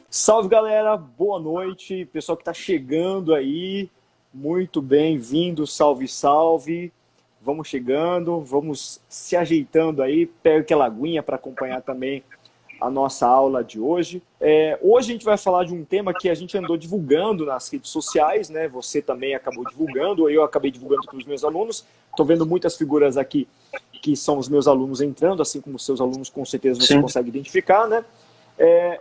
Salve, galera, boa noite, pessoal que está chegando aí, muito bem-vindo, salve, salve, vamos chegando, vamos se ajeitando aí, pega aquela aguinha para acompanhar também a nossa aula de hoje. Hoje a gente vai falar de um tema que a gente andou divulgando nas redes sociais, né? Você também acabou divulgando, eu acabei divulgando para os meus alunos, estou vendo muitas figuras aqui que são os meus alunos entrando, assim como os seus alunos com certeza você consegue identificar, né?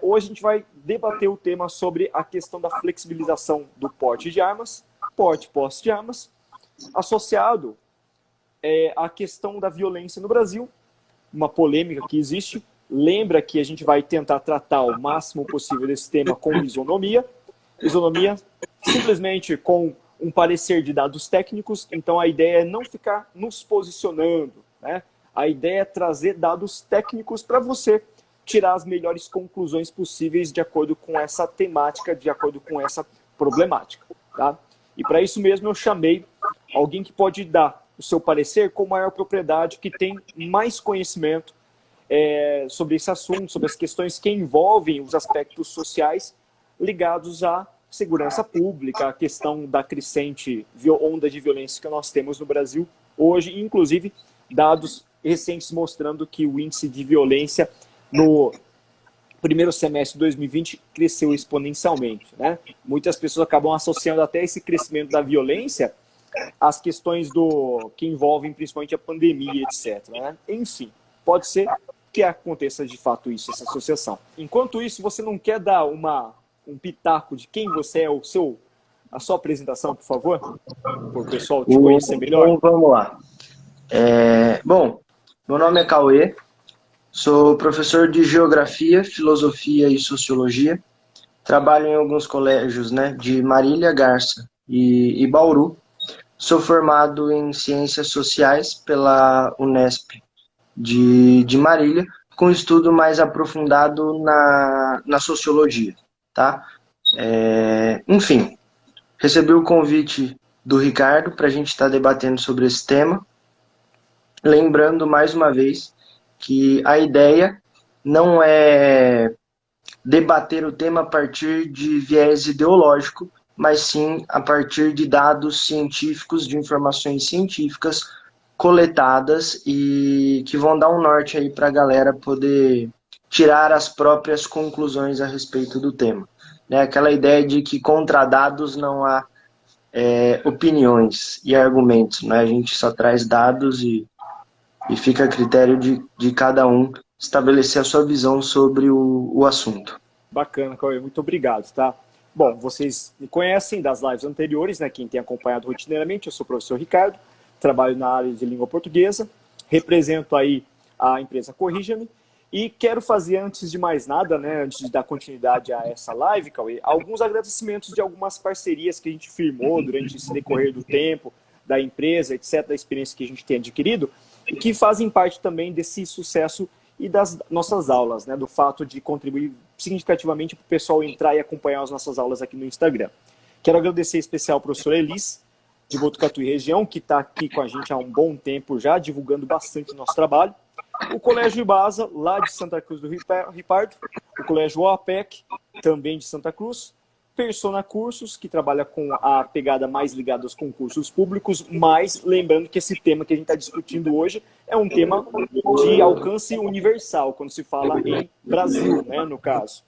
Hoje a gente vai debater o tema sobre a questão da flexibilização do porte de armas, porte e posse de armas, associado à questão da violência no Brasil, uma polêmica que existe. Lembra que a gente vai tentar tratar o máximo possível desse tema com isonomia. Isonomia simplesmente com um parecer de dados técnicos, então a ideia é não ficar nos posicionando, né? A ideia é trazer dados técnicos para você tirar as melhores conclusões possíveis de acordo com essa temática, de acordo com essa problemática, tá? E para isso mesmo eu chamei alguém que pode dar o seu parecer com maior propriedade, que tem mais conhecimento sobre esse assunto, sobre as questões que envolvem os aspectos sociais ligados à segurança pública, a questão da crescente onda de violência que nós temos no Brasil hoje, inclusive dados recentes mostrando que o índice de violência no primeiro semestre de 2020 cresceu exponencialmente, né? Muitas pessoas acabam associando até esse crescimento da violência às questões que envolvem principalmente a pandemia, etc, né? Enfim, pode ser que aconteça de fato isso, essa associação. Enquanto isso, você não quer dar um pitaco de quem você é, a sua apresentação, por favor? Para o pessoal te conhecer melhor. Então, vamos lá. Bom, meu nome é Cauê, sou professor de Geografia, Filosofia e Sociologia. Trabalho em alguns colégios, né, de Marília, Garça e Bauru. Sou formado em Ciências Sociais pela Unesp de Marília, com estudo mais aprofundado na Sociologia, tá? Enfim, recebi o convite do Ricardo para a gente estar debatendo sobre esse tema. Lembrando, mais uma vez, que a ideia não é debater o tema a partir de viés ideológico, mas sim a partir de dados científicos, de informações científicas coletadas e que vão dar um norte aí para a galera poder tirar as próprias conclusões a respeito do tema. Aquela ideia de que contra dados não há opiniões e argumentos, né? A gente só traz dados e fica a critério de cada um estabelecer a sua visão sobre o assunto. Bacana, Cauê, muito obrigado, tá? Bom, vocês me conhecem das lives anteriores, né? Quem tem acompanhado rotineiramente, eu sou o professor Ricardo, trabalho na área de língua portuguesa, represento aí a empresa Corrija-me e quero fazer, antes de mais nada, né, antes de dar continuidade a essa live, Cauê, alguns agradecimentos de algumas parcerias que a gente firmou durante esse decorrer do tempo, da empresa, etc., da experiência que a gente tem adquirido, e que fazem parte também desse sucesso e das nossas aulas, né, do fato de contribuir significativamente para o pessoal entrar e acompanhar as nossas aulas aqui no Instagram. Quero agradecer em especial ao professor Elis, de Botucatu e região, que está aqui com a gente há um bom tempo já, divulgando bastante o nosso trabalho. O Colégio Ibasa, lá de Santa Cruz do Ripardo, o Colégio OAPEC, também de Santa Cruz, Persona Cursos, que trabalha com a pegada mais ligada aos concursos públicos, mas lembrando que esse tema que a gente está discutindo hoje é um tema de alcance universal, quando se fala em Brasil, né, no caso.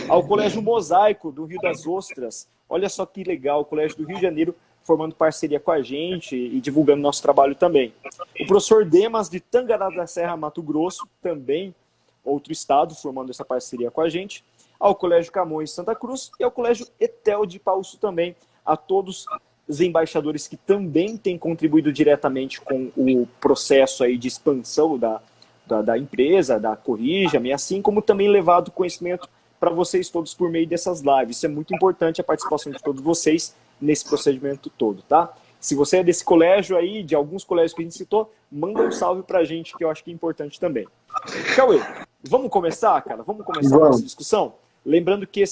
Ao Colégio Mosaico, do Rio das Ostras, olha só que legal, o Colégio do Rio de Janeiro formando parceria com a gente e divulgando nosso trabalho também. O professor Demas, de Tangará da Serra, Mato Grosso, também outro estado, formando essa parceria com a gente. Ao Colégio Camões Santa Cruz e ao Colégio Etel de Pauço também, a todos os embaixadores que também têm contribuído diretamente com o processo aí de expansão da empresa, da Corrija-me, assim como também levado conhecimento para vocês todos por meio dessas lives. Isso é muito importante, a participação de todos vocês nesse procedimento todo, tá? Se você é desse colégio aí, de alguns colégios que a gente citou, manda um salve pra gente, que eu acho que é importante também. Cauê, vamos começar, cara? Vamos começar a nossa discussão? Lembrando que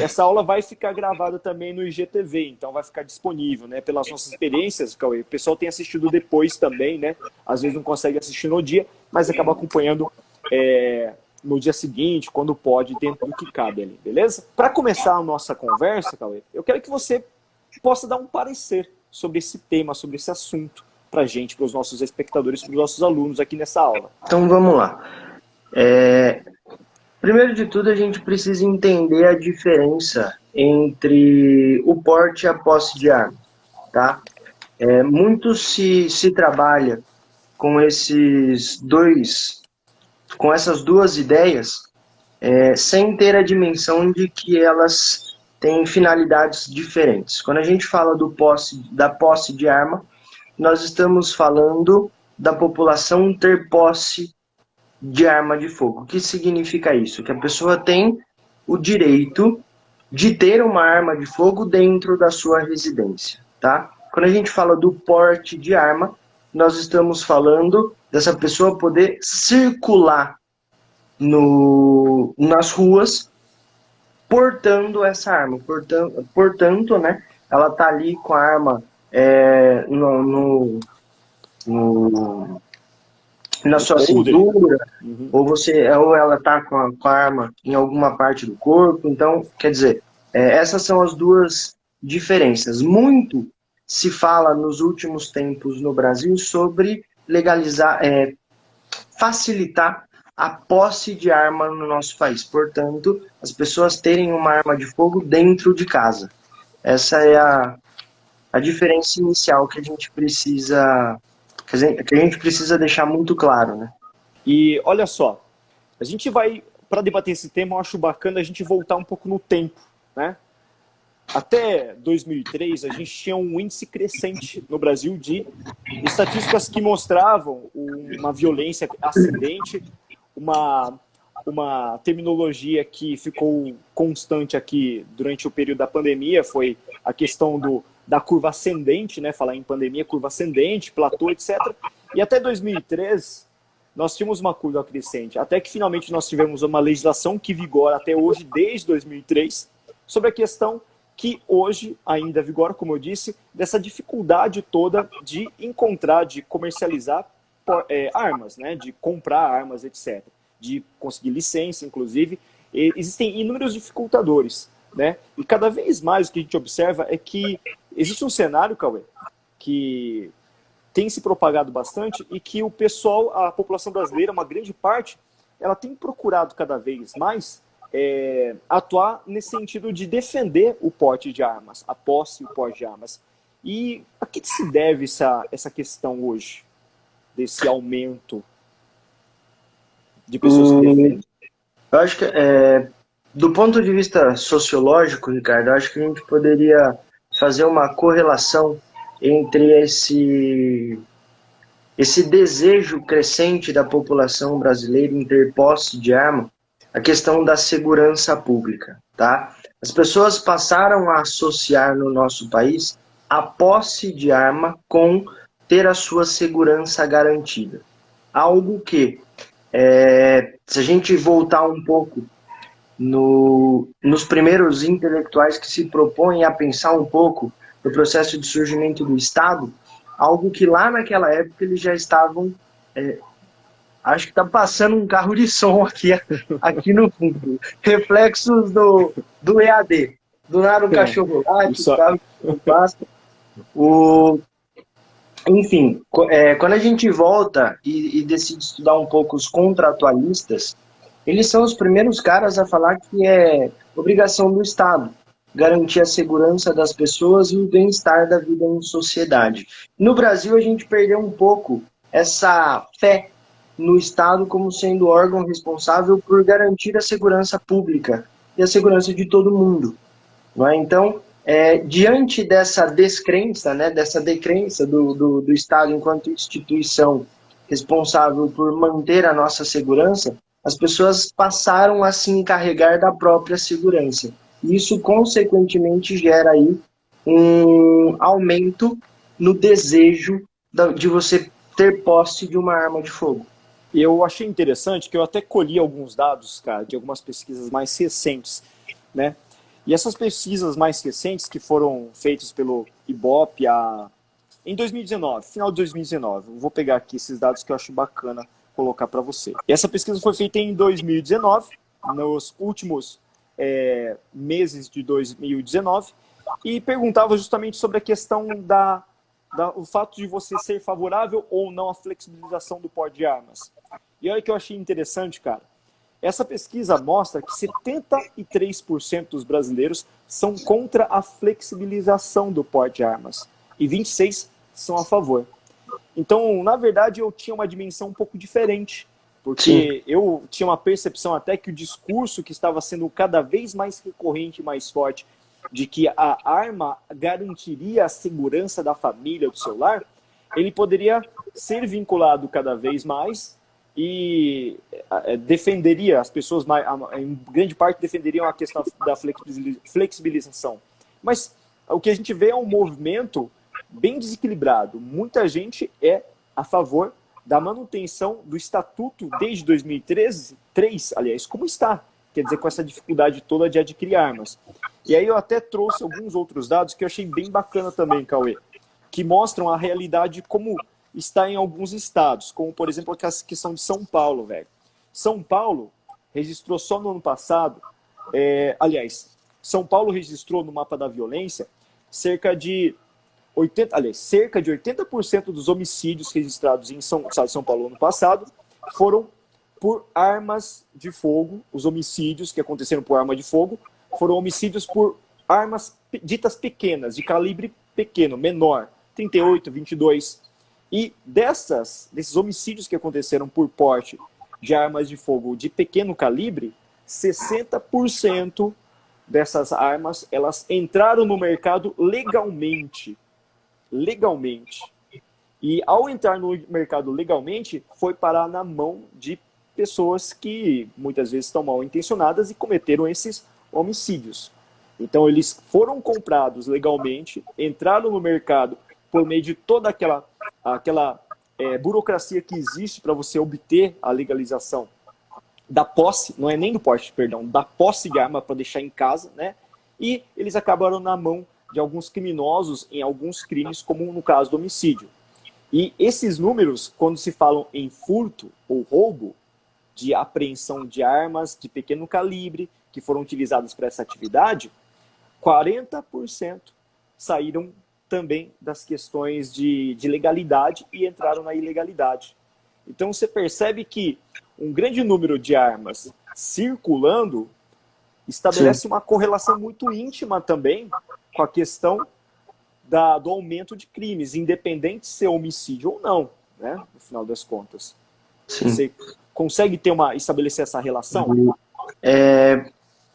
essa aula vai ficar gravada também no IGTV, então vai ficar disponível, né? Pelas nossas experiências, Cauê, o pessoal tem assistido depois também, né? Às vezes não consegue assistir no dia, mas acaba acompanhando no dia seguinte, quando pode, dentro do que cabe ali, beleza? Para começar a nossa conversa, Cauê, eu quero que você possa dar um parecer sobre esse tema, sobre esse assunto, para a gente, para os nossos espectadores, para os nossos alunos aqui nessa aula. Então vamos lá. Primeiro de tudo, a gente precisa entender a diferença entre o porte e a posse de arma, tá? Muito se trabalha com com essas duas ideias, sem ter a dimensão de que elas têm finalidades diferentes. Quando a gente fala da posse de arma, nós estamos falando da população ter posse de arma de fogo. O que significa isso? Que a pessoa tem o direito de ter uma arma de fogo dentro da sua residência, tá? Quando a gente fala do porte de arma, nós estamos falando dessa pessoa poder circular nas ruas portando essa arma. Portanto, né, ela está ali com a arma na sua cintura, ou ela está com a arma em alguma parte do corpo. Então, quer dizer, essas são as duas diferenças. Muito se fala nos últimos tempos no Brasil sobre legalizar, facilitar a posse de arma no nosso país. Portanto, as pessoas terem uma arma de fogo dentro de casa. Essa é a diferença inicial que a gente precisa deixar muito claro, né? E olha só, a gente vai, para debater esse tema, eu acho bacana a gente voltar um pouco no tempo, né? Até 2003, a gente tinha um índice crescente no Brasil de estatísticas que mostravam uma violência ascendente, uma terminologia que ficou constante aqui durante o período da pandemia, foi a questão da curva ascendente, né? Falar em pandemia, curva ascendente, platô, etc. E até 2003, nós tínhamos uma curva crescente, até que finalmente nós tivemos uma legislação que vigora até hoje, desde 2003, sobre a questão que hoje ainda vigora, como eu disse, dessa dificuldade toda de encontrar, de comercializar armas, né? De comprar armas, etc. De conseguir licença, inclusive. Existem inúmeros dificultadores, né? E cada vez mais o que a gente observa é que existe um cenário, Cauê, que tem se propagado bastante e que o pessoal, a população brasileira, uma grande parte, ela tem procurado cada vez mais atuar nesse sentido de defender o porte de armas, a posse e o porte de armas. E a que se deve essa questão hoje, desse aumento de pessoas que defendem? Eu acho que, do ponto de vista sociológico, Ricardo, eu acho que a gente poderia fazer uma correlação entre esse desejo crescente da população brasileira em ter posse de arma, a questão da segurança pública, tá? As pessoas passaram a associar no nosso país a posse de arma com ter a sua segurança garantida. Algo que, se a gente voltar um pouco nos primeiros intelectuais que se propõem a pensar um pouco no processo de surgimento do Estado, algo que lá naquela época eles já estavam... acho que está passando um carro de som aqui no fundo. Reflexos do EAD. Do nada um cachorro late, o carro passa. Enfim, quando a gente volta e decide estudar um pouco os contratualistas, eles são os primeiros caras a falar que é obrigação do Estado garantir a segurança das pessoas e o bem-estar da vida em sociedade. No Brasil, a gente perdeu um pouco essa fé no Estado como sendo o órgão responsável por garantir a segurança pública e a segurança de todo mundo. Não é? Então, diante dessa descrença, né, dessa decrença do Estado enquanto instituição responsável por manter a nossa segurança, as pessoas passaram a se encarregar da própria segurança. Isso, consequentemente, gera aí um aumento no desejo de você ter posse de uma arma de fogo. Eu achei interessante que eu até colhi alguns dados, cara, de algumas pesquisas mais recentes, né? E essas pesquisas mais recentes que foram feitas pelo Ibope em 2019, final de 2019, vou pegar aqui esses dados que eu acho bacana colocar para você. E essa pesquisa foi feita em 2019, nos últimos meses de 2019, e perguntava justamente sobre a questão o fato de você ser favorável ou não à flexibilização do porte de armas. E olha que eu achei interessante, cara. Essa pesquisa mostra que 73% dos brasileiros são contra a flexibilização do porte de armas e 26% são a favor. Então, na verdade, eu tinha uma dimensão um pouco diferente, porque eu tinha uma percepção até que o discurso que estava sendo cada vez mais recorrente e mais forte de que a arma garantiria a segurança da família, do seu lar, ele poderia ser vinculado cada vez mais e defenderia, as pessoas, em grande parte, defenderiam a questão da flexibilização. Mas o que a gente vê é um movimento bem desequilibrado. Muita gente é a favor da manutenção do estatuto desde 2013, aliás, como está. Quer dizer, com essa dificuldade toda de adquirir armas. E aí eu até trouxe alguns outros dados que eu achei bem bacana também, Cauê, que mostram a realidade como está em alguns estados, como, por exemplo, a questão de São Paulo, velho. São Paulo registrou só no ano passado, São Paulo registrou no mapa da violência cerca de 80% dos homicídios registrados em São Paulo no ano passado foram por armas de fogo. Os homicídios que aconteceram por arma de fogo foram homicídios por armas ditas pequenas, de calibre pequeno, menor, 38, 22. E desses homicídios que aconteceram por porte de armas de fogo de pequeno calibre, 60% dessas armas, elas entraram no mercado legalmente. E ao entrar no mercado legalmente, foi parar na mão de pessoas que muitas vezes estão mal intencionadas e cometeram esses homicídios. Então eles foram comprados legalmente, entraram no mercado por meio de toda aquela burocracia que existe para você obter a legalização da posse, não é nem do porte, perdão, da posse de arma para deixar em casa, né? E eles acabaram na mão de alguns criminosos em alguns crimes, como no caso do homicídio. E esses números, quando se falam em furto ou roubo, de apreensão de armas de pequeno calibre que foram utilizadas para essa atividade, 40% saíram também das questões de legalidade e entraram na ilegalidade. Então você percebe que um grande número de armas circulando estabelece uma correlação muito íntima também com a questão do aumento de crimes, independente se é homicídio ou não, né? No final das contas. Sim. Você consegue estabelecer essa relação?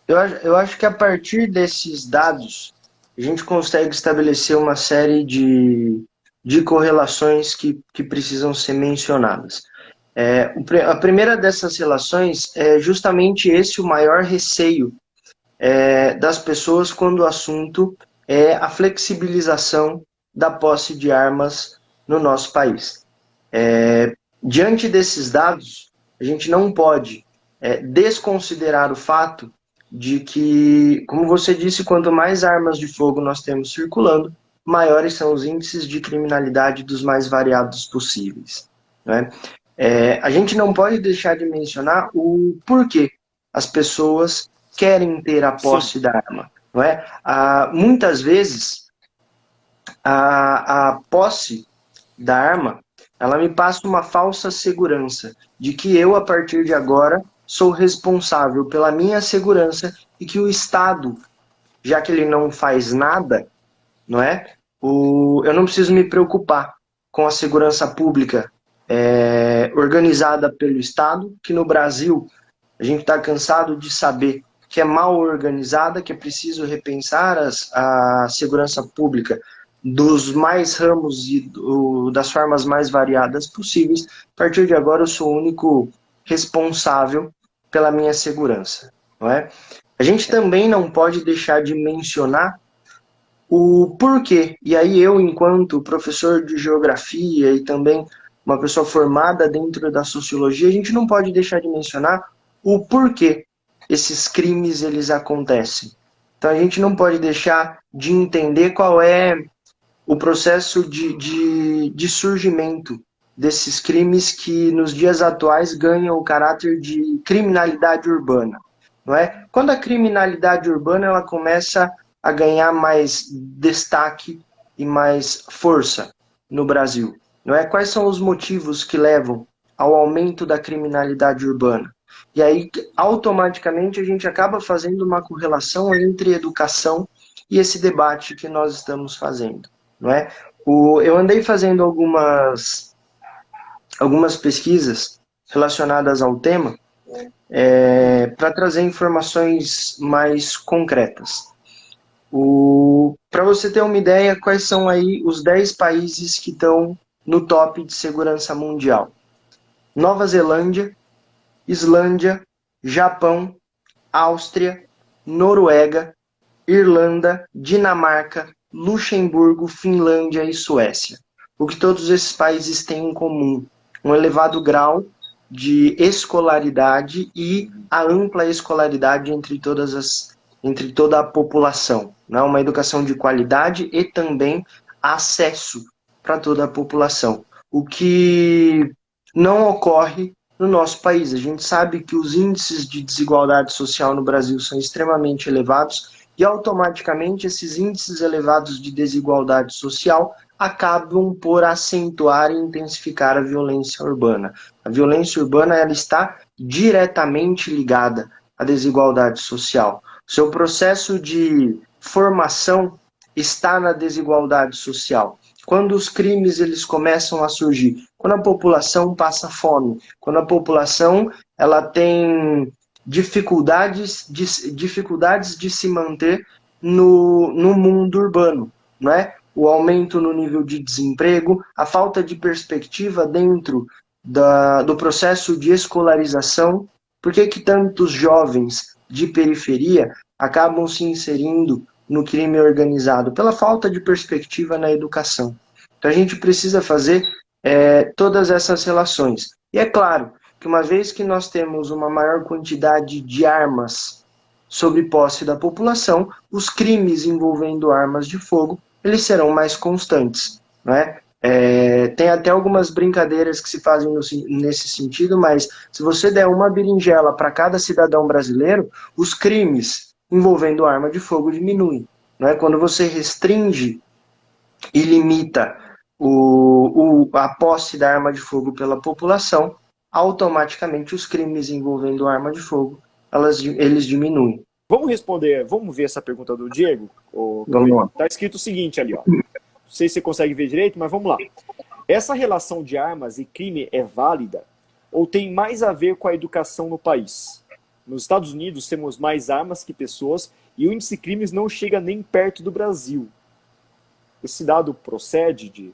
Eu acho que a partir desses dados, a gente consegue estabelecer uma série de correlações que precisam ser mencionadas. A primeira dessas relações é justamente o maior receio das pessoas quando o assunto é a flexibilização da posse de armas no nosso país. Diante desses dados, a gente não pode desconsiderar o fato de que, como você disse, quanto mais armas de fogo nós temos circulando, maiores são os índices de criminalidade dos mais variados possíveis, né? A gente não pode deixar de mencionar o porquê as pessoas querem ter a posse da arma, não é? Muitas vezes, a posse da arma, ela me passa uma falsa segurança de que eu, a partir de agora, sou responsável pela minha segurança e que o Estado, já que ele não faz nada, não é? Eu não preciso me preocupar com a segurança pública organizada pelo Estado, que no Brasil a gente está cansado de saber que é mal organizada, que é preciso repensar a segurança pública dos mais ramos e das formas mais variadas possíveis. A partir de agora eu sou o único responsável pela minha segurança, não é? A gente também não pode deixar de mencionar o porquê. E aí eu, enquanto professor de geografia e também uma pessoa formada dentro da sociologia, a gente não pode deixar de mencionar o porquê esses crimes eles acontecem. Então a gente não pode deixar de entender qual é o processo de surgimento desses crimes que nos dias atuais ganham o caráter de criminalidade urbana, não é? Quando a criminalidade urbana ela começa a ganhar mais destaque e mais força no Brasil, não é? Quais são os motivos que levam ao aumento da criminalidade urbana? E aí, automaticamente, a gente acaba fazendo uma correlação entre educação e esse debate que nós estamos fazendo, não é? Eu andei fazendo algumas pesquisas relacionadas ao tema para trazer informações mais concretas. Para você ter uma ideia, quais são aí os 10 países que estão no top de segurança mundial? Nova Zelândia, Islândia, Japão, Áustria, Noruega, Irlanda, Dinamarca, Luxemburgo, Finlândia e Suécia. O que todos esses países têm em comum? Um elevado grau de escolaridade e a ampla escolaridade entre toda a população, né? Uma educação de qualidade e também acesso para toda a população. O que não ocorre no nosso país. A gente sabe que os índices de desigualdade social no Brasil são extremamente elevados e automaticamente esses índices elevados de desigualdade social acabam por acentuar e intensificar a violência urbana. A violência urbana ela está diretamente ligada à desigualdade social. O seu processo de formação está na desigualdade social. Quando os crimes eles começam a surgir, quando a população passa fome, quando a população ela tem dificuldades de se manter no mundo urbano, não é? O aumento no nível de desemprego, a falta de perspectiva dentro do processo de escolarização. Por que tantos jovens de periferia acabam se inserindo no crime organizado? Pela falta de perspectiva na educação. Então a gente precisa fazer todas essas relações. E é claro que uma vez que nós temos uma maior quantidade de armas sob posse da população, os crimes envolvendo armas de fogo, eles serão mais constantes, não é? Tem até algumas brincadeiras que se fazem nesse sentido, mas se você der uma berinjela para cada cidadão brasileiro, os crimes envolvendo arma de fogo diminuem. Não é? Quando você restringe e limita a posse da arma de fogo pela população, automaticamente os crimes envolvendo arma de fogo, eles diminuem. Vamos ver essa pergunta do Diego? Vamos lá. Está escrito o seguinte ali, ó. Não sei se você consegue ver direito, mas vamos lá. Essa relação de armas e crime é válida ou tem mais a ver com a educação no país? Nos Estados Unidos temos mais armas que pessoas e o índice de crimes não chega nem perto do Brasil. Esse dado procede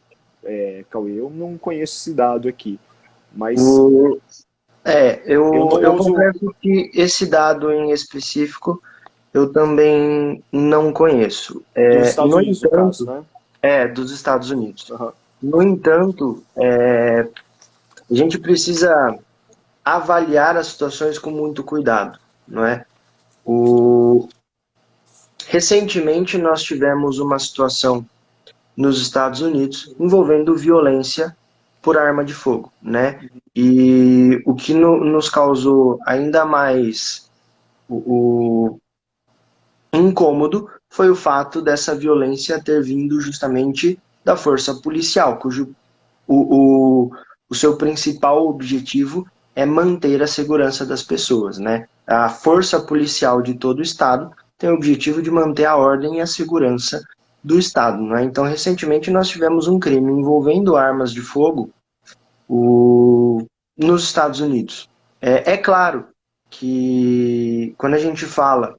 Cauê? Eu não conheço esse dado aqui. Mas eu confesso que esse dado em específico eu também não conheço. Dos Estados Unidos, no caso, né? Dos Estados Unidos. Uhum. No entanto, a gente precisa avaliar as situações com muito cuidado, não é? Recentemente nós tivemos uma situação nos Estados Unidos envolvendo violência por arma de fogo, né? E o que nos causou ainda mais o incômodo foi o fato dessa violência ter vindo justamente da força policial, cujo o seu principal objetivo é manter a segurança das pessoas, né? A força policial de todo o estado tem o objetivo de manter a ordem e a segurança do estado, né? Então, recentemente nós tivemos um crime envolvendo armas de fogo nos Estados Unidos. É claro que quando a gente fala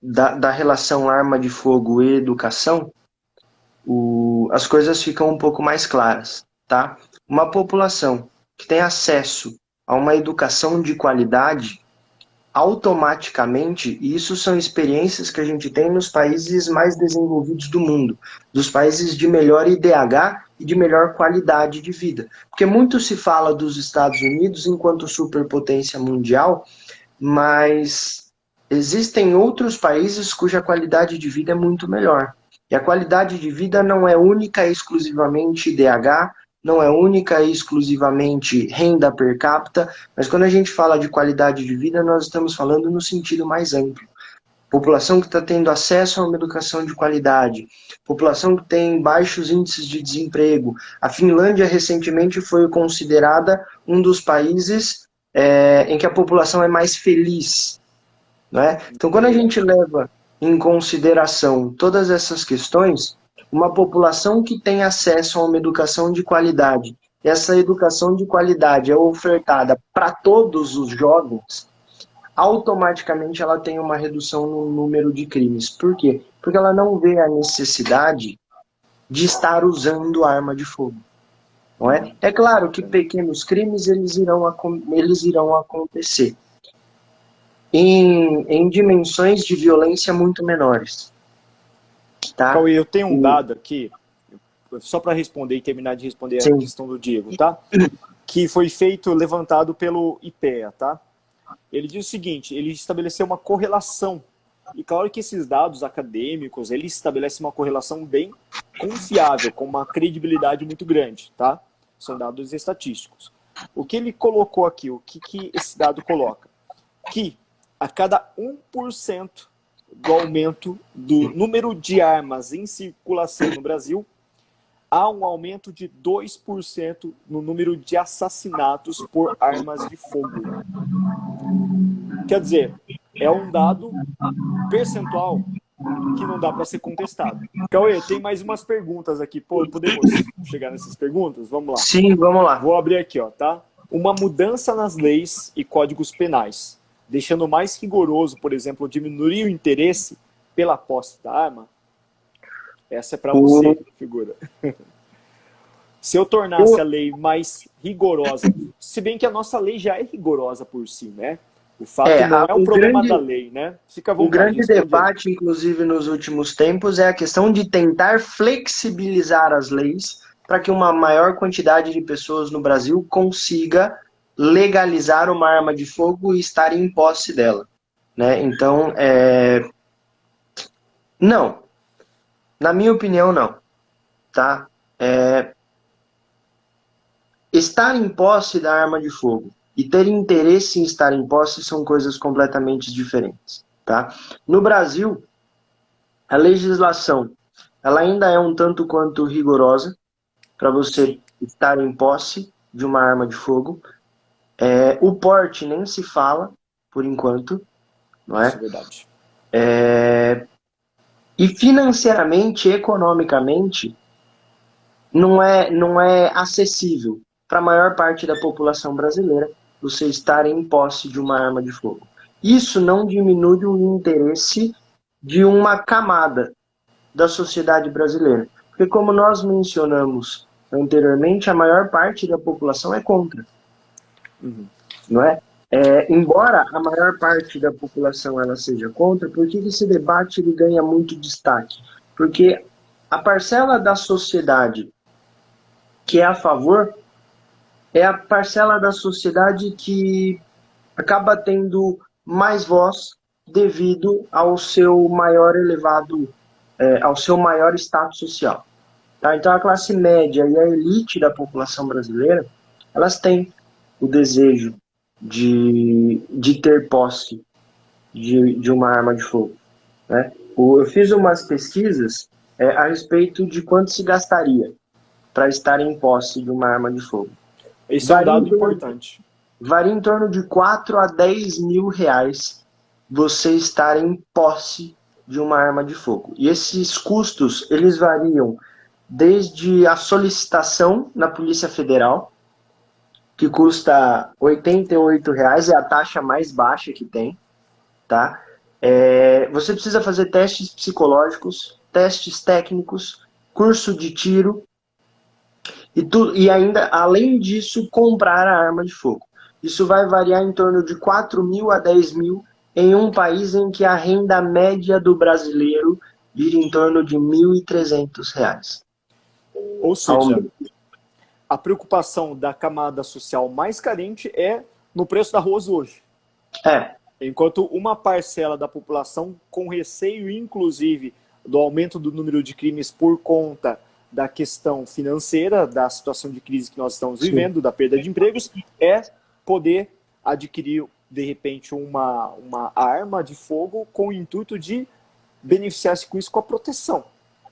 da relação arma de fogo e educação, as coisas ficam um pouco mais claras, tá? Uma população que tem acesso a uma educação de qualidade, automaticamente, e isso são experiências que a gente tem nos países mais desenvolvidos do mundo, dos países de melhor IDH e de melhor qualidade de vida. Porque muito se fala dos Estados Unidos enquanto superpotência mundial, mas existem outros países cuja qualidade de vida é muito melhor. E a qualidade de vida não é única e exclusivamente IDH, não é única e exclusivamente renda per capita, mas quando a gente fala de qualidade de vida, nós estamos falando no sentido mais amplo. População que está tendo acesso a uma educação de qualidade, população que tem baixos índices de desemprego. A Finlândia recentemente foi considerada um dos países em que a população é mais feliz. Né? Então, quando a gente leva em consideração todas essas questões, uma população que tem acesso a uma educação de qualidade, essa educação de qualidade é ofertada para todos os jovens, automaticamente ela tem uma redução no número de crimes. Por quê? Porque ela não vê a necessidade de estar usando arma de fogo. Não é? É claro que pequenos crimes eles irão acontecer em dimensões de violência muito menores. Tá? Cauê, eu tenho um dado aqui, só para responder e terminar de responder a questão do Diego, tá? Que foi levantado pelo IPEA, tá? Ele diz o seguinte, ele estabeleceu uma correlação, e claro que esses dados acadêmicos, ele estabelece uma correlação bem confiável, com uma credibilidade muito grande, tá? São dados estatísticos. O que ele colocou aqui, o que esse dado coloca? Que a cada 1% do aumento do número de armas em circulação no Brasil, há um aumento de 2% no número de assassinatos por armas de fogo. Quer dizer, é um dado percentual que não dá para ser contestado. Cauê, tem mais umas perguntas aqui. Podemos chegar nessas perguntas? Vamos lá. Sim, vamos lá. Vou abrir aqui, ó, tá? Uma mudança nas leis e códigos penais, deixando mais rigoroso, por exemplo, diminuir o interesse pela posse da arma? Essa é para você, figura. Se eu tornasse a lei mais rigorosa, se bem que a nossa lei já é rigorosa por si, né? O fato não é um problema da lei, né? Fica à vontade. O grande debate, inclusive nos últimos tempos, é a questão de tentar flexibilizar as leis para que uma maior quantidade de pessoas no Brasil consiga legalizar uma arma de fogo e estar em posse dela. Né? Então, não. Na minha opinião, não. Tá? Estar em posse da arma de fogo e ter interesse em estar em posse são coisas completamente diferentes. Tá? No Brasil, a legislação ela ainda é um tanto quanto rigorosa para você estar em posse de uma arma de fogo. O porte nem se fala, por enquanto. Não é? Isso é verdade. E financeiramente, economicamente, não é acessível para a maior parte da população brasileira você estar em posse de uma arma de fogo. Isso não diminui o interesse de uma camada da sociedade brasileira. Porque como nós mencionamos anteriormente, a maior parte da população é contra. Não é? Embora a maior parte da população ela seja contra, por que esse debate ele ganha muito destaque? Porque a parcela da sociedade que é a favor é a parcela da sociedade que acaba tendo mais voz devido ao seu maior ao seu maior status social. Tá? Então a classe média e a elite da população brasileira, elas têm o desejo de ter posse de uma arma de fogo. Né? Eu fiz umas pesquisas a respeito de quanto se gastaria para estar em posse de uma arma de fogo. Esse é um dado importante. Varia em torno de 4 a 10 mil reais você estar em posse de uma arma de fogo. E esses custos, eles variam desde a solicitação na Polícia Federal, que custa R$ 88,00, é a taxa mais baixa que tem. Tá? Você precisa fazer testes psicológicos, testes técnicos, curso de tiro, e ainda, além disso, comprar a arma de fogo. Isso vai variar em torno de 4 mil a 10 mil em um país em que a renda média do brasileiro vira em torno de R$ 1.300. Ou seja, a preocupação da camada social mais carente é no preço do arroz hoje. Enquanto uma parcela da população, com receio, inclusive, do aumento do número de crimes por conta da questão financeira, da situação de crise que nós estamos vivendo, da perda de empregos, é poder adquirir, de repente, uma arma de fogo com o intuito de beneficiar-se com isso com a proteção.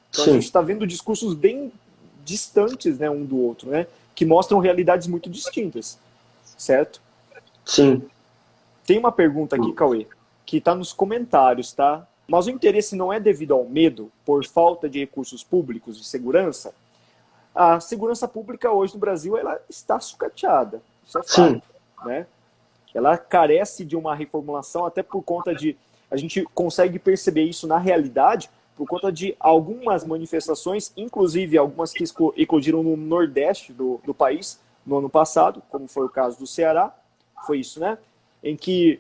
Então, a gente está vendo discursos bem distantes, né, um do outro, né, que mostram realidades muito distintas, certo? Sim. Tem uma pergunta aqui, Cauê, que está nos comentários, tá? Mas o interesse não é devido ao medo por falta de recursos públicos de segurança? A segurança pública hoje no Brasil ela está sucateada, isso é fato, né? Ela carece de uma reformulação até por conta de... A gente consegue perceber isso na realidade por conta de algumas manifestações, inclusive algumas que eclodiram no Nordeste do país no ano passado, como foi o caso do Ceará, foi isso, né? Em que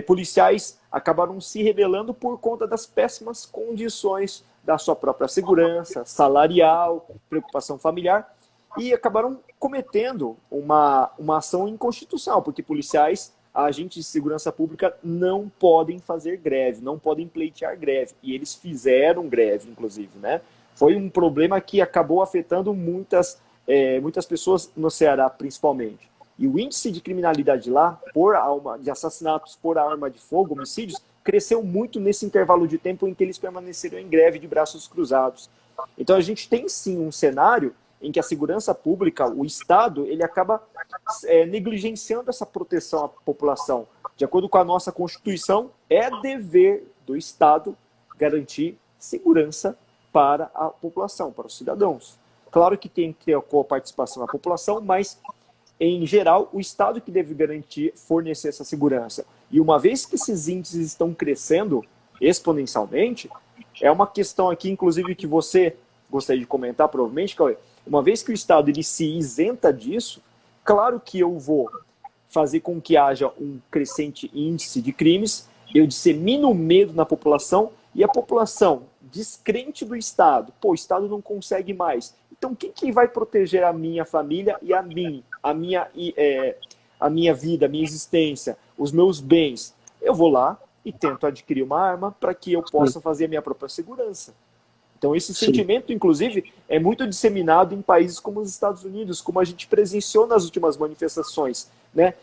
policiais acabaram se rebelando por conta das péssimas condições da sua própria segurança, salarial, preocupação familiar, e acabaram cometendo uma ação inconstitucional, porque policiais, agentes de segurança pública, não podem fazer greve, não podem pleitear greve, e eles fizeram greve, inclusive, né? Foi um problema que acabou afetando muitas pessoas no Ceará, principalmente. E o índice de criminalidade lá, de assassinatos por arma de fogo, homicídios, cresceu muito nesse intervalo de tempo em que eles permaneceram em greve de braços cruzados. Então a gente tem sim um cenário em que a segurança pública, o Estado, ele acaba negligenciando essa proteção à população. De acordo com a nossa Constituição, é dever do Estado garantir segurança para a população, para os cidadãos. Claro que tem que ter a coparticipação da população, mas em geral, o Estado que deve garantir, fornecer essa segurança. E uma vez que esses índices estão crescendo exponencialmente, é uma questão aqui, inclusive, que você gostaria de comentar, provavelmente, Cauê. Uma vez que o Estado ele se isenta disso, claro que eu vou fazer com que haja um crescente índice de crimes, eu dissemino o medo na população, e a população, descrente do Estado, pô, o Estado não consegue mais. Então, quem que vai proteger a minha família e a minha vida, a minha existência, os meus bens? Eu vou lá e tento adquirir uma arma para que eu possa fazer a minha própria segurança. Então, esse sentimento, inclusive, é muito disseminado em países como os Estados Unidos, como a gente presenciou nas últimas manifestações, né?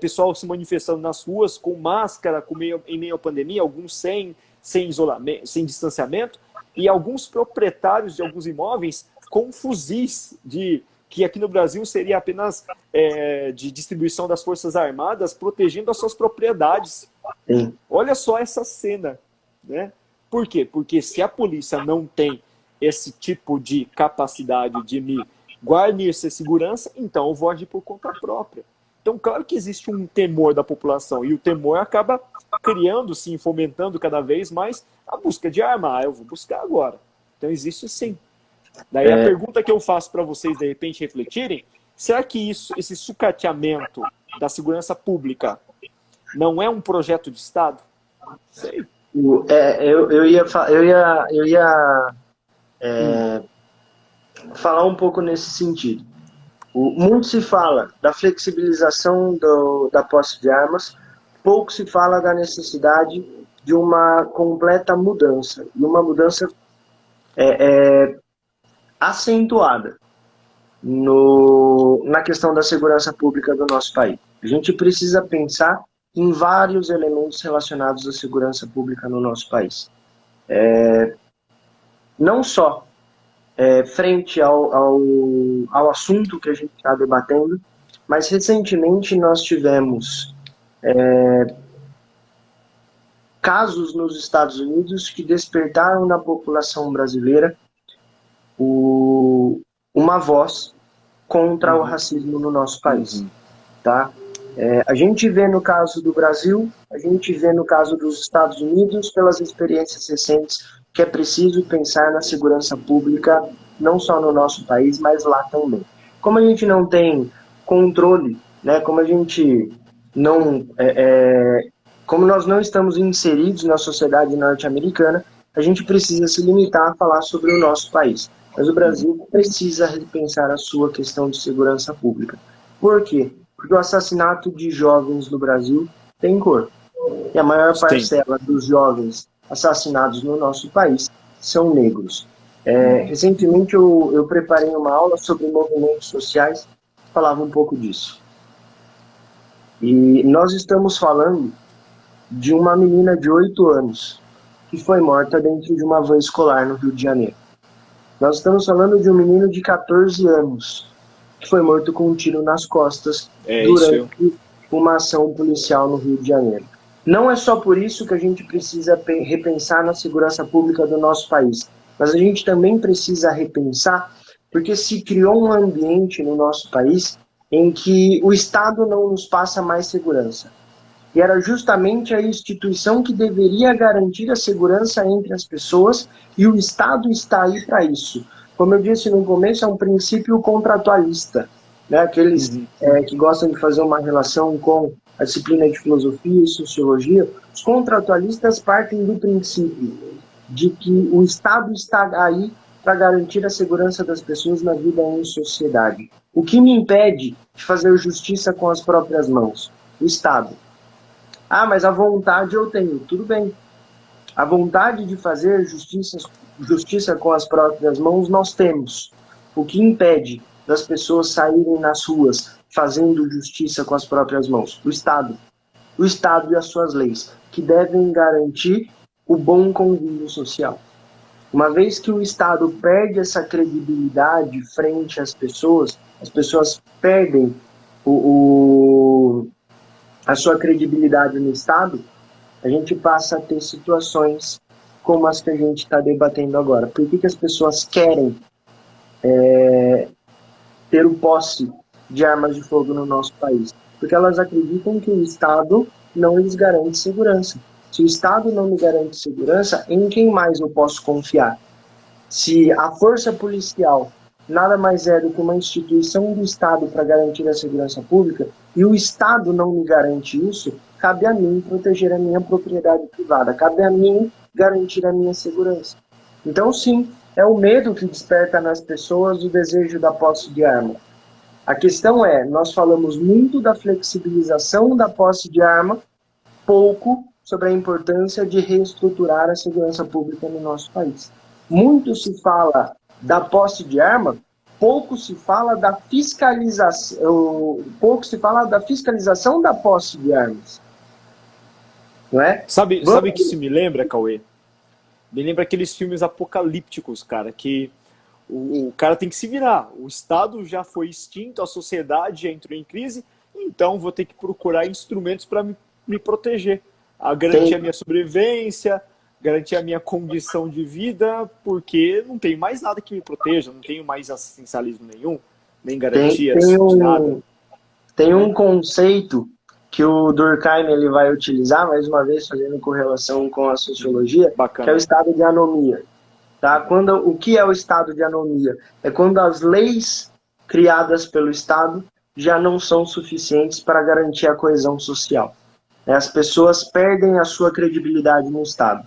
Pessoal se manifestando nas ruas com máscara, em meio à pandemia, alguns sem isolamento, sem distanciamento, e alguns proprietários de alguns imóveis com fuzis, que aqui no Brasil seria apenas de distribuição das Forças Armadas, protegendo as suas propriedades. Sim. Olha só essa cena, né? Por quê? Porque se a polícia não tem esse tipo de capacidade de me guarnecer segurança, então eu vou agir por conta própria. Então, claro que existe um temor da população, e o temor acaba criando, sim, fomentando cada vez mais a busca de arma. Eu vou buscar agora. Então, existe sim. Daí a pergunta que eu faço para vocês, de repente, refletirem, será que esse sucateamento da segurança pública não é um projeto de Estado? Sei. Eu ia falar um pouco nesse sentido. Muito se fala da flexibilização da posse de armas, pouco se fala da necessidade de uma completa mudança, e uma mudança acentuada na questão da segurança pública do nosso país. A gente precisa pensar em vários elementos relacionados à segurança pública no nosso país. Não só frente ao assunto que a gente está debatendo, mas recentemente nós tivemos casos nos Estados Unidos que despertaram na população brasileira uma voz contra o racismo no nosso país. Tá? A gente vê no caso do Brasil, a gente vê no caso dos Estados Unidos, pelas experiências recentes, que é preciso pensar na segurança pública, não só no nosso país, mas lá também. Como a gente não tem controle, né, como nós não estamos inseridos na sociedade norte-americana, a gente precisa se limitar a falar sobre o nosso país. Mas o Brasil precisa repensar a sua questão de segurança pública. Por quê? Porque o assassinato de jovens no Brasil tem cor. e a maior Sim. parcela dos jovens assassinados no nosso país são negros. Recentemente eu preparei uma aula sobre movimentos sociais, falava um pouco disso. E nós estamos falando de uma menina de 8 anos que foi morta dentro de uma van escolar no Rio de Janeiro. Nós estamos falando de um menino de 14 anos que foi morto com um tiro nas costas durante uma ação policial no Rio de Janeiro. Não é só por isso que a gente precisa repensar na segurança pública do nosso país, mas a gente também precisa repensar porque se criou um ambiente no nosso país em que o Estado não nos passa mais segurança. E era justamente a instituição que deveria garantir a segurança entre as pessoas, e o Estado está aí para isso. Como eu disse no começo, é um princípio contratualista, né? Aqueles que gostam de fazer uma relação com a disciplina de filosofia e sociologia, os contratualistas partem do princípio de que o Estado está aí para garantir a segurança das pessoas na vida em sociedade. O que me impede de fazer justiça com as próprias mãos? O Estado. Ah, mas a vontade eu tenho. Tudo bem. A vontade de fazer justiça com as próprias mãos nós temos. O que impede das pessoas saírem nas ruas fazendo justiça com as próprias mãos? O Estado. O Estado e as suas leis, que devem garantir o bom convívio social. Uma vez que o Estado perde essa credibilidade frente às pessoas, as pessoas perdem a sua credibilidade no Estado, a gente passa a ter situações como as que a gente está debatendo agora. Por que as pessoas querem ter o posse de armas de fogo no nosso país? Porque elas acreditam que o Estado não lhes garante segurança. Se o Estado não me garante segurança, em quem mais eu posso confiar? Se a força policial nada mais é do que uma instituição do Estado para garantir a segurança pública, e o Estado não me garante isso, cabe a mim proteger a minha propriedade privada, cabe a mim garantir a minha segurança. Então, sim, é o medo que desperta nas pessoas o desejo da posse de arma. A questão é, nós falamos muito da flexibilização da posse de arma, pouco sobre a importância de reestruturar a segurança pública no nosso país. Muito se fala da posse de arma, pouco se fala da fiscalização da posse de armas. Não é? Sabe que isso me lembra, Cauê? Me lembra aqueles filmes apocalípticos, cara, que o cara tem que se virar. O Estado já foi extinto, a sociedade já entrou em crise, então vou ter que procurar instrumentos para me proteger, a garantir a minha sobrevivência, garantir a minha condição de vida, porque não tenho mais nada que me proteja, não tenho mais assistencialismo nenhum, nem garantias de nada. Tem um conceito que o Durkheim ele vai utilizar, mais uma vez fazendo correlação com a sociologia, Bacana. Que é o estado de anomia. Tá? O que é o estado de anomia? É quando as leis criadas pelo Estado já não são suficientes para garantir a coesão social. As pessoas perdem a sua credibilidade no Estado,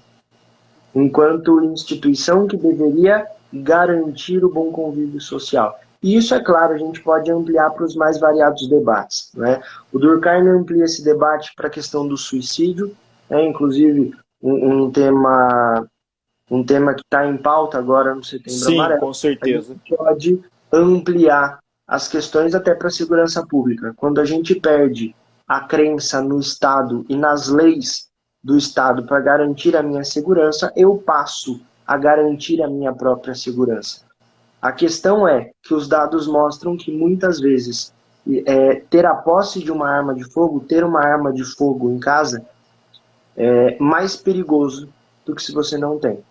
enquanto instituição que deveria garantir o bom convívio social. E isso, é claro, a gente pode ampliar para os mais variados debates. Né? O Durkheim amplia esse debate para a questão do suicídio, inclusive um tema que está em pauta agora no Setembro Amarelo. Sim, com certeza. A gente pode ampliar as questões até para a segurança pública. Quando a gente perde a crença no Estado e nas leis do Estado para garantir a minha segurança, eu passo a garantir a minha própria segurança. A questão é que os dados mostram que muitas vezes ter a posse de uma arma de fogo, ter uma arma de fogo em casa, é mais perigoso do que se você não tem.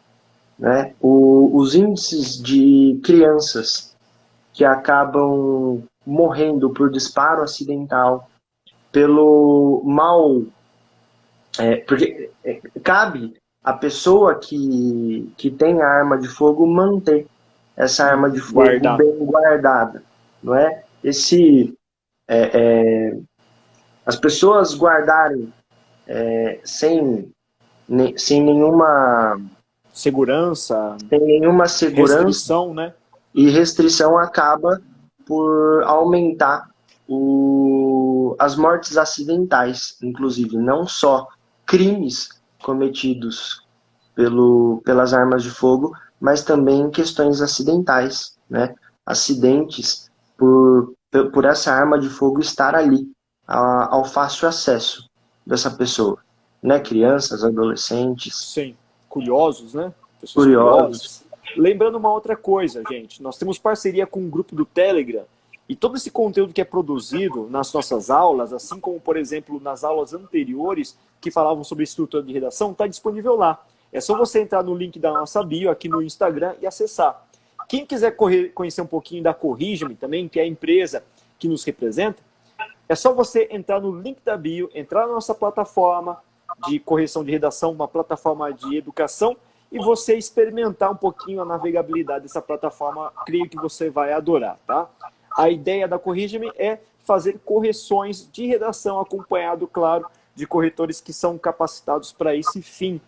Né? Os índices de crianças que acabam morrendo por disparo acidental, pelo mal... porque cabe a pessoa que tem a arma de fogo manter essa arma de fogo bem guardada, não é? As pessoas guardarem sem nenhuma segurança, restrição, né? E restrição acaba por aumentar as mortes acidentais, inclusive, não só crimes cometidos pelas armas de fogo, mas também questões acidentais, né? Acidentes por essa arma de fogo estar ali, ao fácil acesso dessa pessoa, né? Crianças, adolescentes. Sim, curiosos, né? Pessoas Curiosos. curiosas. Lembrando uma outra coisa, gente, nós temos parceria com um grupo do Telegram e todo esse conteúdo que é produzido nas nossas aulas, assim como, por exemplo, nas aulas anteriores que falavam sobre estrutura de redação, está disponível lá. É só você entrar no link da nossa bio aqui no Instagram e acessar. Quem quiser conhecer um pouquinho da Corrige-me também, que é a empresa que nos representa, é só você entrar no link da bio, entrar na nossa plataforma de correção de redação, uma plataforma de educação, e você experimentar um pouquinho a navegabilidade dessa plataforma, creio que você vai adorar, tá? A ideia da Corrige-me é fazer correções de redação, acompanhado, claro, de corretores que são capacitados para esse fim.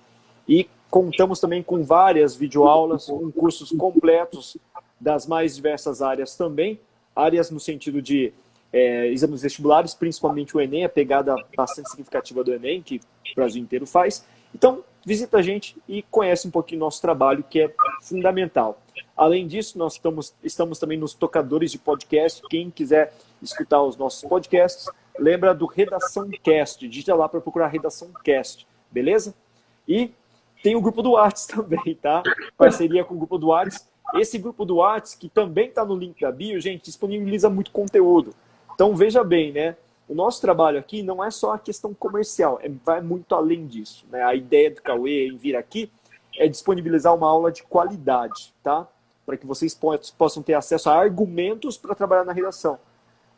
E contamos também com várias videoaulas, com cursos completos das mais diversas áreas também, áreas no sentido de exames vestibulares, principalmente o Enem, a pegada bastante significativa do Enem, que o Brasil inteiro faz. Então, visita a gente e conhece um pouquinho do nosso trabalho, que é fundamental. Além disso, nós estamos também nos tocadores de podcast. Quem quiser escutar os nossos podcasts, lembra do Redação Cast. Digita lá para procurar Redação Cast, beleza? E tem o grupo do Whats também, tá? Parceria com o grupo do Whats. Esse grupo do Whats, que também está no link da bio, gente, disponibiliza muito conteúdo. Então, veja bem, né? O nosso trabalho aqui não é só a questão comercial, vai muito além disso, né? A ideia do Cauê em vir aqui é disponibilizar uma aula de qualidade, tá? Para que vocês possam ter acesso a argumentos para trabalhar na redação.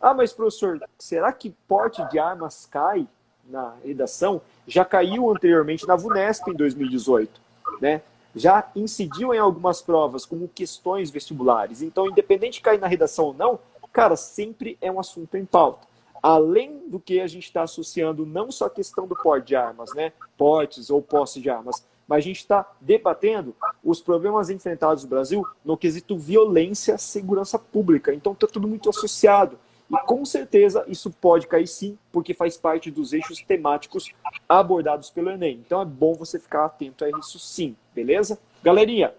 Ah, mas professor, será que porte de armas cai na redação? Já caiu anteriormente na VUNESP em 2018, né? Já incidiu em algumas provas, como questões vestibulares. Então, independente de cair na redação ou não, cara, sempre é um assunto em pauta. Além do que a gente está associando não só a questão do porte de armas, né? Portes ou posse de armas, mas a gente está debatendo os problemas enfrentados no Brasil no quesito violência, segurança pública. Então está tudo muito associado. E com certeza isso pode cair sim, porque faz parte dos eixos temáticos abordados pelo Enem. Então é bom você ficar atento a isso sim, beleza? Galerinha,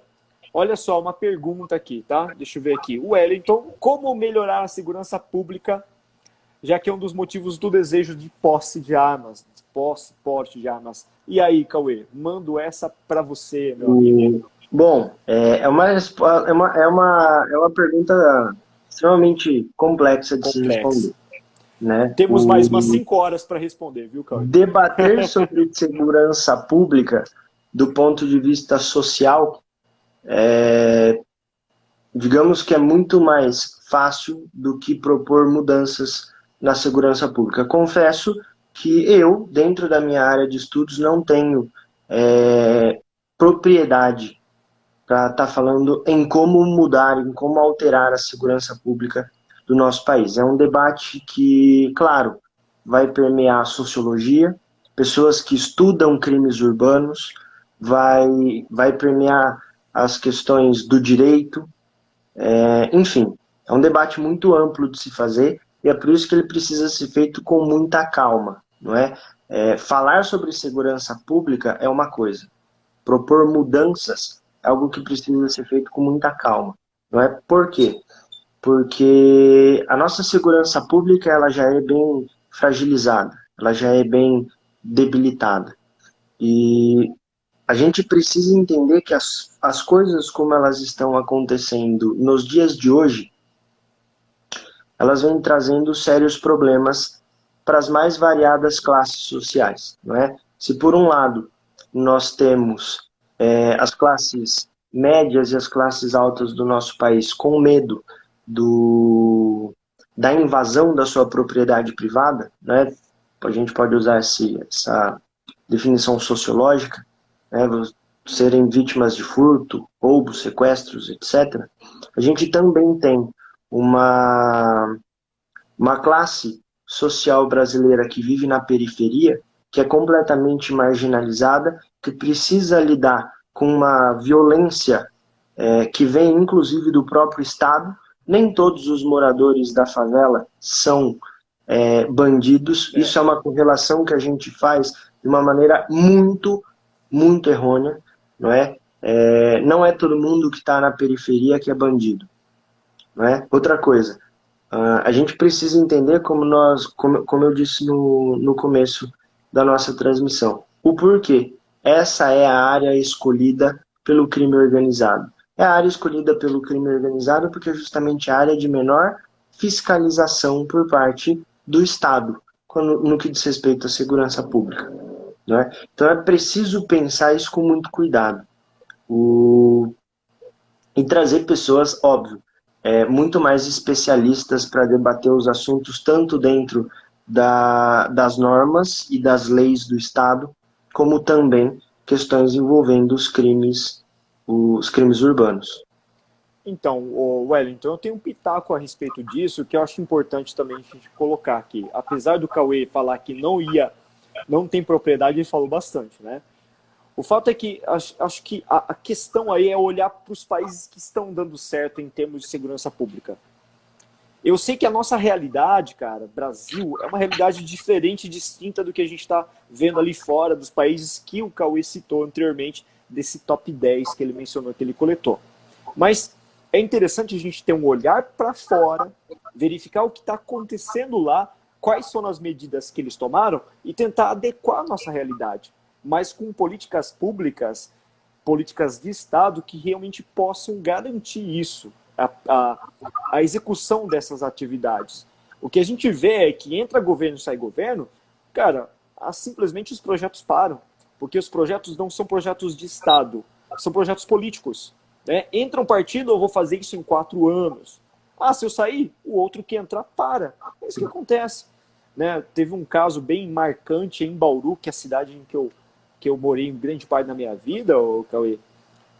olha só uma pergunta aqui, tá? Deixa eu ver aqui. O Wellington, como melhorar a segurança pública, já que é um dos motivos do desejo de posse de armas, porte de armas. E aí, Cauê, mando essa para você, meu amigo. Bom, é uma pergunta extremamente complexa de se responder, né? Temos mais umas 5 horas para responder, viu, Cauê? Debater sobre segurança pública do ponto de vista social, digamos que é muito mais fácil do que propor mudanças na segurança pública. Confesso que eu, dentro da minha área de estudos, não tenho propriedade para estar falando em como mudar, em como alterar a segurança pública do nosso país. É um debate que, claro, vai permear a sociologia, pessoas que estudam crimes urbanos, vai permear as questões do direito, enfim, é um debate muito amplo de se fazer e é por isso que ele precisa ser feito com muita calma, não é? Falar sobre segurança pública é uma coisa, propor mudanças é algo que precisa ser feito com muita calma, não é? Por quê? Porque a nossa segurança pública ela já é bem fragilizada, ela já é bem debilitada. E a gente precisa entender que as coisas como elas estão acontecendo nos dias de hoje, elas vêm trazendo sérios problemas para as mais variadas classes sociais, não é? Se por um lado nós temos as classes médias e as classes altas do nosso país com medo da invasão da sua propriedade privada, né? A gente pode usar essa definição sociológica, né? Serem vítimas de furto, roubos, sequestros, etc. A gente também tem uma classe social brasileira que vive na periferia, que é completamente marginalizada, que precisa lidar com uma violência que vem inclusive do próprio Estado. Nem todos os moradores da favela são bandidos. Isso é uma correlação que a gente faz de uma maneira muito, muito errônea, não é? Não é todo mundo que está na periferia que é bandido, não é? Outra coisa, a gente precisa entender como eu disse no começo da nossa transmissão, o porquê. Essa é a área escolhida pelo crime organizado. É a área escolhida pelo crime organizado porque é justamente a área de menor fiscalização por parte do Estado, no que diz respeito à segurança pública, né? Então é preciso pensar isso com muito cuidado. E trazer pessoas, óbvio, muito mais especialistas para debater os assuntos, tanto dentro das normas e das leis do Estado, como também questões envolvendo os crimes urbanos. Então, Wellington, eu tenho um pitaco a respeito disso que eu acho importante também a gente colocar aqui. Apesar do Cauê falar que não tem propriedade, ele falou bastante, né? O fato é que acho que a questão aí é olhar para os países que estão dando certo em termos de segurança pública. Eu sei que a nossa realidade, cara, Brasil, é uma realidade diferente e distinta do que a gente está vendo ali fora, dos países que o Cauê citou anteriormente, desse top 10 que ele mencionou, que ele coletou. Mas é interessante a gente ter um olhar para fora, verificar o que está acontecendo lá, quais são as medidas que eles tomaram e tentar adequar a nossa realidade, mas com políticas públicas, políticas de Estado que realmente possam garantir isso, a execução dessas atividades. O que a gente vê é que entra governo e sai governo, cara, simplesmente os projetos param, porque os projetos não são projetos de Estado, são projetos políticos. Né? Entra um partido, eu vou fazer isso em 4 anos. Se eu sair, o outro que entrar para. É isso que acontece. Né? Teve um caso bem marcante em Bauru, que é a cidade em que eu morei grande parte da minha vida, Cauê,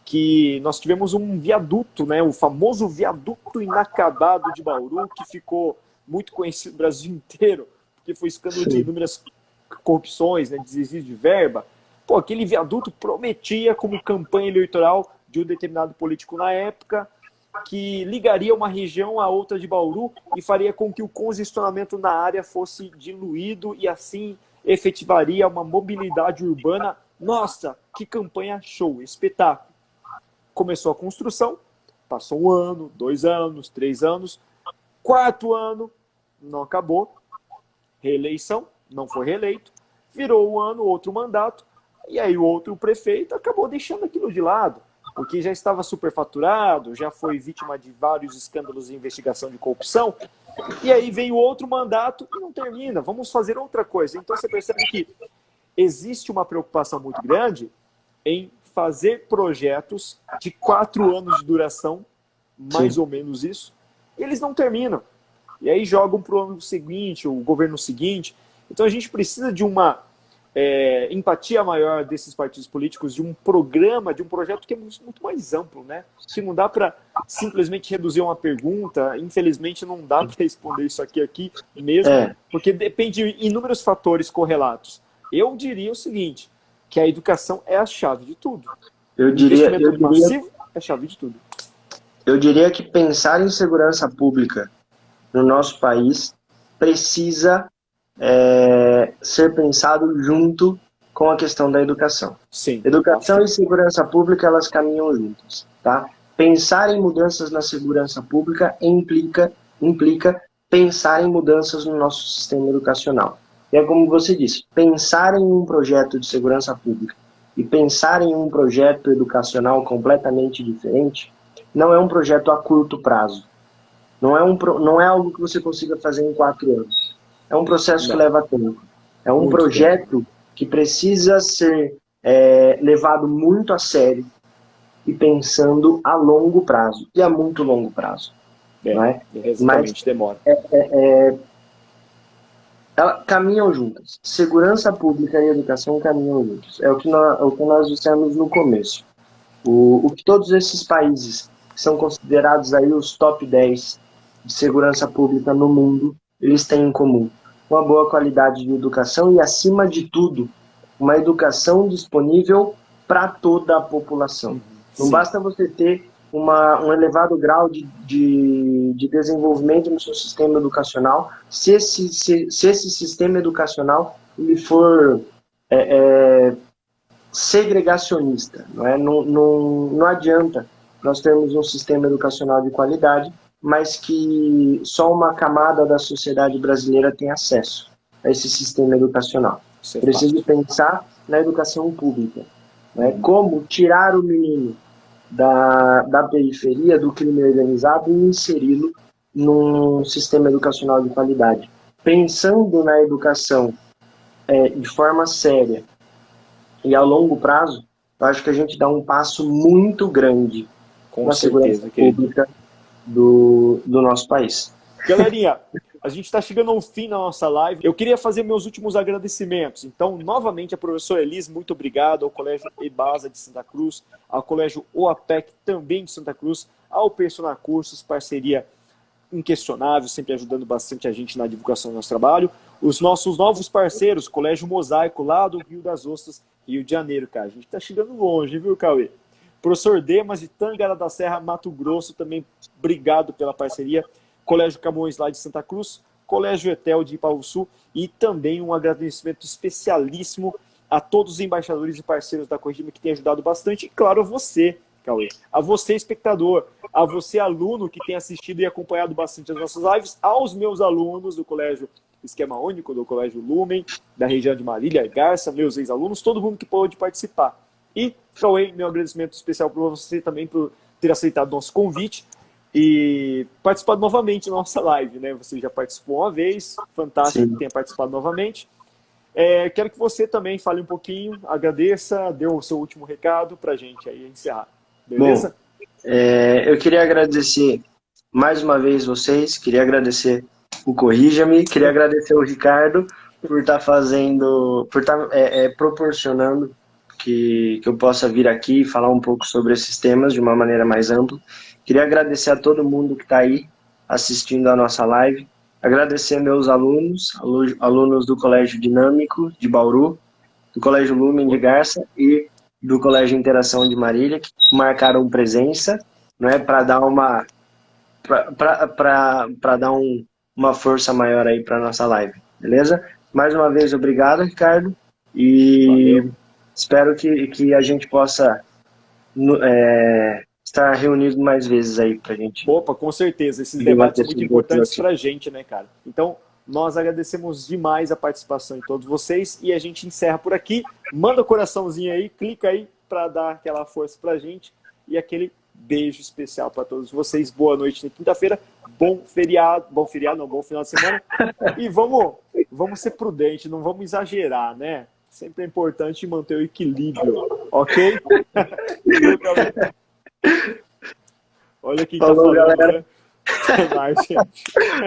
que nós tivemos um viaduto, né? O famoso viaduto inacabado de Bauru, que ficou muito conhecido no Brasil inteiro, porque foi escândalo de inúmeras corrupções, né? Desvio de verba. Pô, aquele viaduto prometia como campanha eleitoral de um determinado político na época, que ligaria uma região a outra de Bauru e faria com que o congestionamento na área fosse diluído e assim efetivaria uma mobilidade urbana. Nossa, que campanha show, espetáculo. Começou a construção, passou 1 ano, 2 anos, 3 anos, 4º ano, não acabou, reeleição, não foi reeleito, virou 1 ano, outro mandato, e aí o outro prefeito acabou deixando aquilo de lado, porque já estava superfaturado, já foi vítima de vários escândalos de investigação de corrupção, e aí vem o outro mandato e não termina, vamos fazer outra coisa. Então você percebe que existe uma preocupação muito grande em fazer projetos de 4 anos de duração, mais ou menos isso, e eles não terminam. E aí jogam para o ano seguinte, o governo seguinte. Então a gente precisa de uma empatia maior desses partidos políticos, de um programa, de um projeto que é muito mais amplo, né? Que não dá para simplesmente reduzir uma pergunta, infelizmente não dá para responder isso aqui mesmo, porque depende de inúmeros fatores correlatos. Eu diria o seguinte, que a educação é a chave de tudo. O investimento massivo é a chave de tudo. Eu diria que pensar em segurança pública no nosso país precisa ser pensado junto com a questão da educação. Sim. Educação e segurança pública, elas caminham juntas, tá? Pensar em mudanças na segurança pública implica pensar em mudanças no nosso sistema educacional. E é como você disse, pensar em um projeto de segurança pública e pensar em um projeto educacional completamente diferente não é um projeto a curto prazo. Não é algo que você consiga fazer em 4 anos. É um processo que leva tempo. É um projeto que precisa ser levado muito a sério e pensando a longo prazo. E a muito longo prazo. Não é? Mas demora. Caminham juntas. Segurança pública e educação caminham juntos. É o que nós dissemos no começo. O que todos esses países que são considerados aí os top 10 de segurança pública no mundo, eles têm em comum uma boa qualidade de educação e, acima de tudo, uma educação disponível para toda a população. Não basta você ter um elevado grau de desenvolvimento no seu sistema educacional, se esse sistema educacional ele for segregacionista. Não é? Não adianta nós termos um sistema educacional de qualidade, mas que só uma camada da sociedade brasileira tem acesso a esse sistema educacional. Preciso pensar na educação pública. Né? Como tirar o menino da periferia, do crime organizado, e inseri-lo num sistema educacional de qualidade. Pensando na educação de forma séria e a longo prazo, eu acho que a gente dá um passo muito grande na segurança pública do nosso país. Galerinha, a gente está chegando ao fim da nossa live. Eu queria fazer meus últimos agradecimentos. Então, novamente, a professora Elis, muito obrigado, ao Colégio EBASA de Santa Cruz, ao Colégio OAPEC, também de Santa Cruz, ao Persona Cursos, parceria inquestionável, sempre ajudando bastante a gente na divulgação do nosso trabalho. Os nossos novos parceiros, Colégio Mosaico, lá do Rio das Ostras, Rio de Janeiro, cara. A gente está chegando longe, viu, Cauê? Professor Demas de Tangara da Serra, Mato Grosso, também obrigado pela parceria. Colégio Camões, lá de Santa Cruz, Colégio Etel de Ipauçu, e também um agradecimento especialíssimo a todos os embaixadores e parceiros da Corrigime que têm ajudado bastante, e claro, a você, Cauê, a você, espectador, a você, aluno, que tem assistido e acompanhado bastante as nossas lives, aos meus alunos do Colégio Esquema Único, do Colégio Lumen, da região de Marília, Garça, meus ex-alunos, todo mundo que pôde participar. E, Cauê, meu agradecimento especial para você também por ter aceitado nosso convite e participado novamente da nossa live, né? Você já participou uma vez, fantástico. Sim. Que tenha participado novamente. Quero que você também fale um pouquinho, agradeça, dê o seu último recado para a gente aí encerrar. Beleza? Bom, eu queria agradecer mais uma vez vocês, queria agradecer o Corrija-me, queria agradecer o Ricardo por estar fazendo, por estar proporcionando que eu possa vir aqui e falar um pouco sobre esses temas de uma maneira mais ampla. Queria agradecer a todo mundo que está aí assistindo a nossa live, agradecer meus alunos do Colégio Dinâmico de Bauru, do Colégio Lumen de Garça e do Colégio Interação de Marília, que marcaram presença, né, para dar uma força maior aí para nossa live, beleza? Mais uma vez, obrigado, Ricardo, e valeu. Espero que a gente possa estar reunido mais vezes aí pra gente. Opa, com certeza, esses debates são muito importantes pra gente, né, cara? Então, nós agradecemos demais a participação de todos vocês e a gente encerra por aqui. Manda o coraçãozinho aí, clica aí para dar aquela força pra gente e aquele beijo especial para todos vocês. Boa noite na quinta-feira, bom final de semana. E vamos ser prudentes, não vamos exagerar, né? Sempre é importante manter o equilíbrio, ok? Olha quem falou, tá falando, galera. Né? Até mais, gente.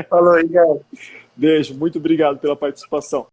Falou, Ricardo. Beijo, muito obrigado pela participação.